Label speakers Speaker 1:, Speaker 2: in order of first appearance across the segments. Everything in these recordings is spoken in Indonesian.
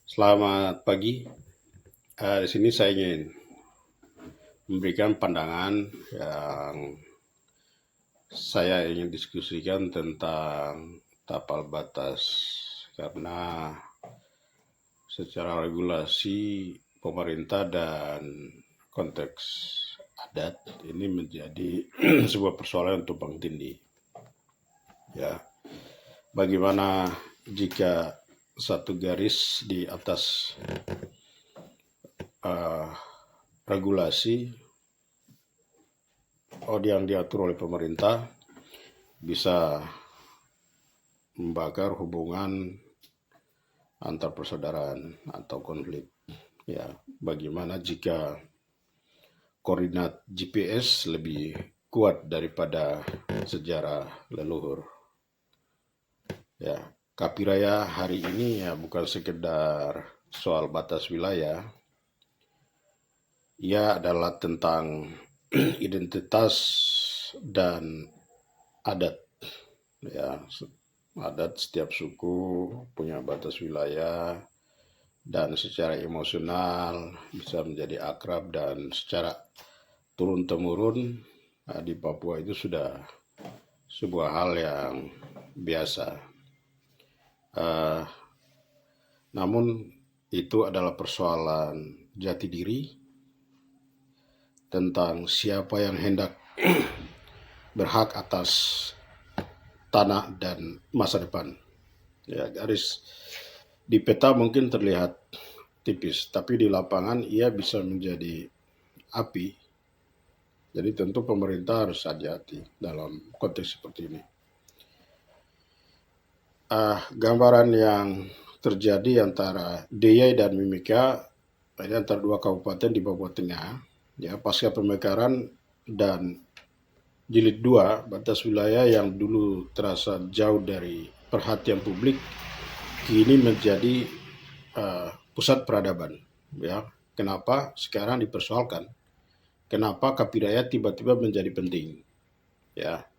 Speaker 1: Selamat pagi. Di sini saya ingin memberikan pandangan yang saya ingin diskusikan tentang tapal batas karena secara regulasi pemerintah dan konteks adat ini menjadi sebuah persoalan yang tumpang tindih. Ya, bagaimana jika satu garis di atas uh, regulasi yang diatur oleh pemerintah bisa membakar hubungan antar persaudaraan atau konflik. Ya, bagaimana jika koordinat GPS lebih kuat daripada sejarah leluhur? Ya, Kapiraya hari ini ya bukan sekedar soal batas wilayah. Ia adalah tentang identitas dan adat. Ya, adat setiap suku punya batas wilayah dan secara emosional bisa menjadi akrab dan secara turun-temurun di Papua itu sudah sebuah hal yang biasa. Namun itu adalah persoalan jati diri tentang siapa yang hendak berhak atas tanah dan masa depan. Ya, garis di peta mungkin terlihat tipis, tapi di lapangan ia bisa menjadi api. Jadi tentu pemerintah harus hati-hati dalam konteks seperti ini. Gambaran yang terjadi antara Deyai dan Mimika, ini antara dua kabupaten di Papua Tengah, ya pasca pemekaran dan jilid 2, batas wilayah yang dulu terasa jauh dari perhatian publik kini menjadi pusat peradaban. Ya, kenapa sekarang dipersoalkan? Kenapa Kapiraya tiba-tiba menjadi penting? Ya,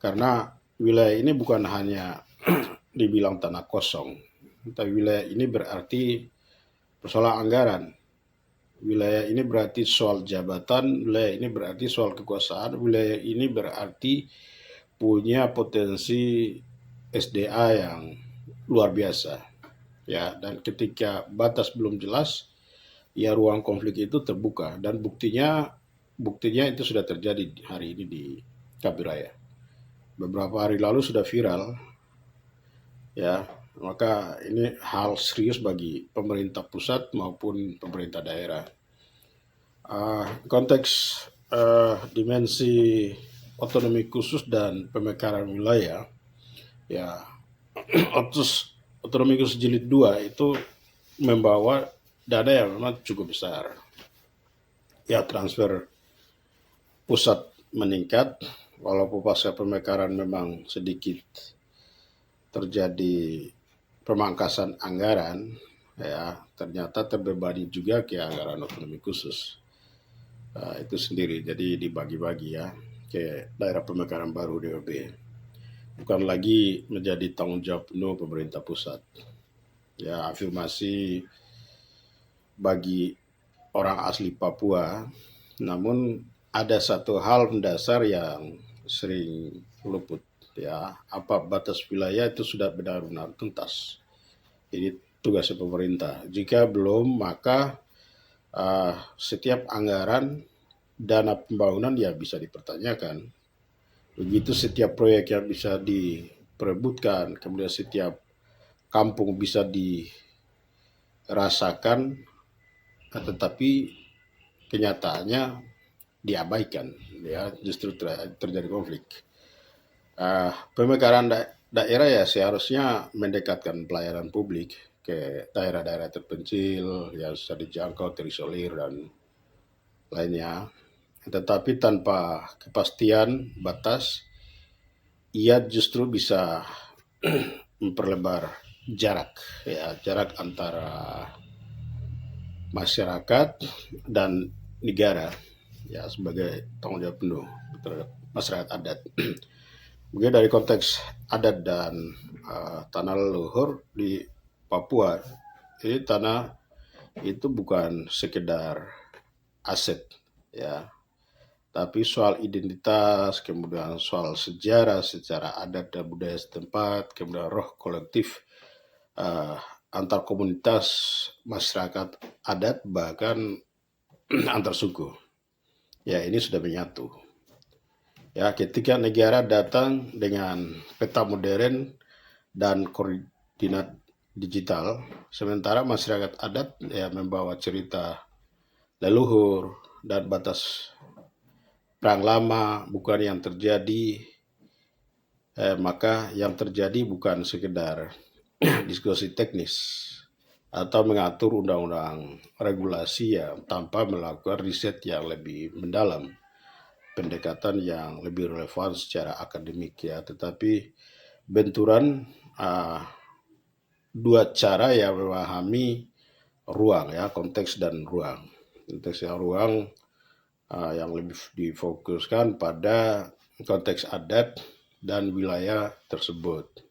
Speaker 1: karena wilayah ini bukan hanya dibilang tanah kosong, tapi wilayah ini berarti persoalan anggaran. Wilayah ini berarti soal jabatan, wilayah ini berarti soal kekuasaan, wilayah ini berarti punya potensi SDA yang luar biasa. Ya, dan ketika batas belum jelas, ya ruang konflik itu terbuka dan buktinya itu sudah terjadi hari ini di Kapiraya. Beberapa hari lalu sudah viral, ya, maka ini hal serius bagi pemerintah pusat maupun pemerintah daerah. Konteks dimensi otonomi khusus dan pemekaran wilayah, ya, otonomi khusus jilid 2 itu membawa dana yang memang cukup besar. Ya, transfer pusat meningkat, walaupun pasca pemekaran memang sedikit terjadi pemangkasan anggaran, ya ternyata terbebani juga ke anggaran otonomi khusus itu sendiri. Jadi dibagi-bagi ya ke daerah pemekaran baru DOB. Bukan lagi menjadi tanggung jawab penuh pemerintah pusat. Ya, afirmasi bagi orang asli Papua, namun ada satu hal mendasar yang sering luput, ya, apa batas wilayah itu sudah benar-benar tuntas. Ini tugasnya pemerintah. Jika belum, maka setiap anggaran dana pembangunan ya bisa dipertanyakan. Begitu setiap proyek yang bisa diperebutkan, kemudian setiap kampung bisa dirasakan, tetapi kenyataannya diabaikan, ya justru terjadi konflik. Pemekaran daerah ya seharusnya mendekatkan pelayanan publik ke daerah-daerah terpencil yang susah dijangkau, terisolir dan lainnya. Tetapi tanpa kepastian batas, ia justru bisa memperlebar jarak, ya jarak antara masyarakat dan negara, ya sebagai tanggung jawab penuh terhadap masyarakat adat. Mungkin dari konteks adat dan tanah leluhur di Papua, Ini tanah itu bukan sekedar aset, ya, tapi soal identitas, kemudian soal sejarah secara adat dan budaya setempat, kemudian roh kolektif uh, antar komunitas masyarakat adat, bahkan antar suku. Ya, ini sudah menyatu. Ya, ketika negara datang dengan peta modern dan koordinat digital, sementara masyarakat adat ya membawa cerita leluhur dan batas perang lama bukan yang terjadi, maka yang terjadi bukan sekedar diskusi teknis atau mengatur undang-undang regulasi yang tanpa melakukan riset yang lebih mendalam, pendekatan yang lebih relevan secara akademik ya, tetapi benturan uh, dua cara yang memahami ruang ya, konteks dan ruang. Konteks yang ruang yang lebih difokuskan pada konteks adat dan wilayah tersebut.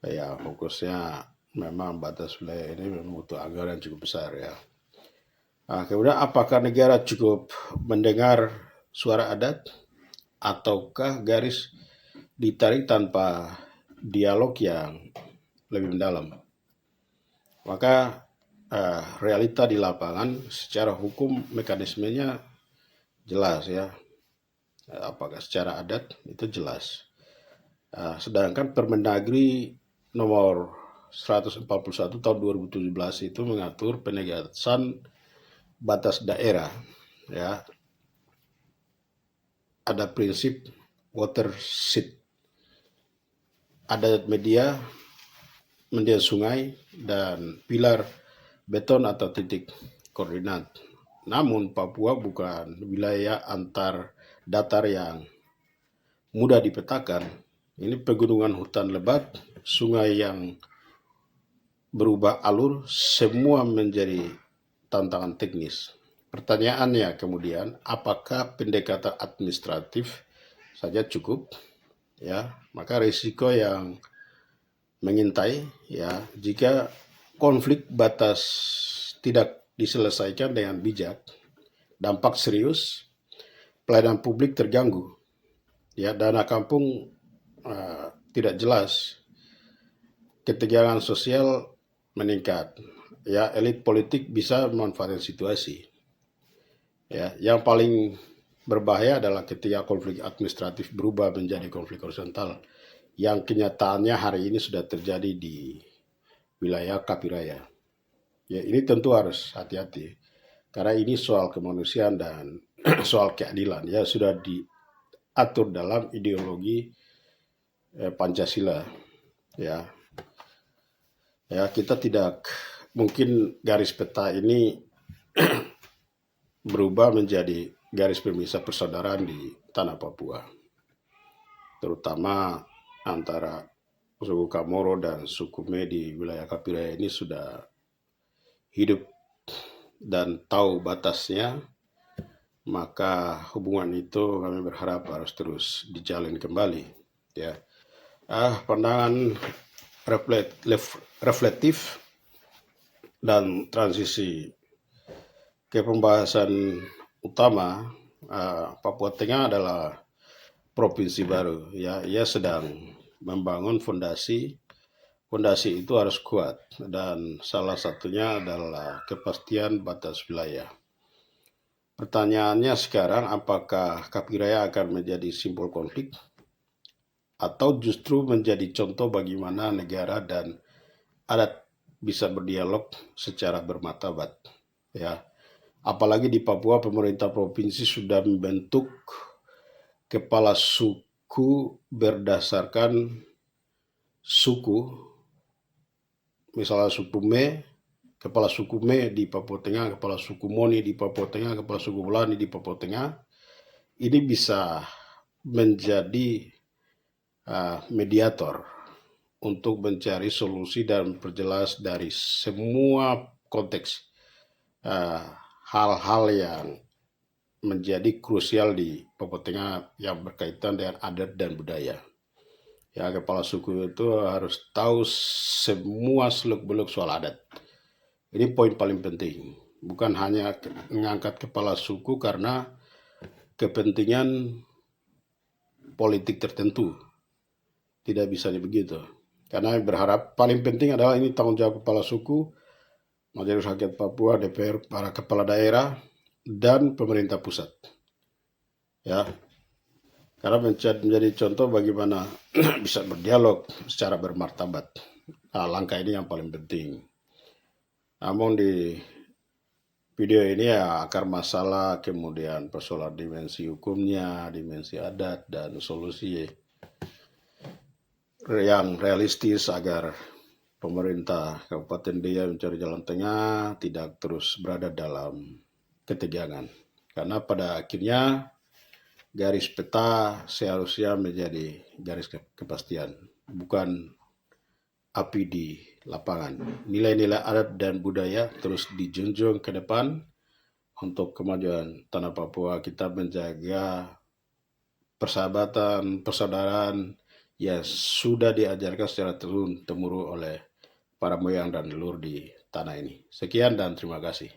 Speaker 1: Ya, fokusnya memang batas wilayah ini memang butuh anggaran yang cukup besar ya. Kemudian apakah negara cukup mendengar suara adat ataukah garis ditarik tanpa dialog yang lebih mendalam? Maka realita di lapangan secara hukum mekanismenya jelas ya. Apakah secara adat itu jelas. Sedangkan Permendagri nomor 141 tahun 2017 itu mengatur penegasan batas daerah ya. Ada prinsip watershed, ada media sungai dan pilar beton atau titik koordinat. Namun Papua bukan wilayah antar datar yang mudah dipetakan. Ini pegunungan hutan lebat, sungai yang berubah alur, semua menjadi tantangan teknis. Pertanyaannya kemudian, apakah pendekatan administratif saja cukup? Ya, maka risiko yang mengintai ya jika konflik batas tidak diselesaikan dengan bijak, dampak serius, pelayanan publik terganggu, ya dana kampung tidak jelas, ketegangan sosial meningkat, ya elit politik bisa memanfaatkan situasi. Ya, yang paling berbahaya adalah ketika konflik administratif berubah menjadi konflik horizontal yang kenyataannya hari ini sudah terjadi di wilayah Kapiraya. Ya, ini tentu harus hati-hati karena ini soal kemanusiaan dan soal keadilan ya sudah diatur dalam ideologi Pancasila ya. Ya, kita tidak mungkin garis peta ini berubah menjadi garis pemisah persaudaraan di tanah Papua, terutama antara suku Kamoro dan suku Me di wilayah Kapiraya ini sudah hidup dan tahu batasnya, maka hubungan itu kami berharap harus terus dijalin kembali ya. Pandangan reflektif dan transisi ke pembahasan utama. Papua Tengah adalah provinsi baru ya, ia sedang membangun fondasi itu harus kuat dan salah satunya adalah kepastian batas wilayah. Pertanyaannya sekarang, apakah Kapiraya akan menjadi simbol konflik atau justru menjadi contoh bagaimana negara dan adat bisa berdialog secara bermartabat ya. Apalagi di Papua pemerintah provinsi sudah membentuk kepala suku berdasarkan suku, misalnya suku Me, kepala suku Me di Papua Tengah, kepala suku Moni di Papua Tengah, kepala suku Bulani di Papua Tengah. Ini bisa menjadi mediator untuk mencari solusi dan perjelas dari semua konteks hal-hal yang menjadi krusial di Papua Tengah yang berkaitan dengan adat dan budaya. Ya, kepala suku itu harus tahu semua seluk-beluk soal adat. Ini poin paling penting. Bukan hanya mengangkat kepala suku karena kepentingan politik tertentu. Tidak bisa begitu. Karena berharap paling penting adalah ini tanggung jawab kepala suku, Majelis Rakyat Papua, DPR, para kepala daerah, dan pemerintah pusat. Ya, karena menjadi contoh bagaimana bisa berdialog secara bermartabat. Nah, langkah ini yang paling penting. Namun di video ini ya akar masalah, kemudian persoalan dimensi hukumnya, dimensi adat, dan solusi yang realistis agar pemerintah Kabupaten Deya mencari jalan tengah, tidak terus berada dalam ketegangan. Karena pada akhirnya garis peta seharusnya menjadi garis kepastian, bukan api di lapangan. Nilai-nilai adat dan budaya terus dijunjung ke depan untuk kemajuan tanah Papua. Kita menjaga persahabatan, persaudaraan yang sudah diajarkan secara turun-temurun oleh para moyang dan leluhur di tanah ini. Sekian dan terima kasih.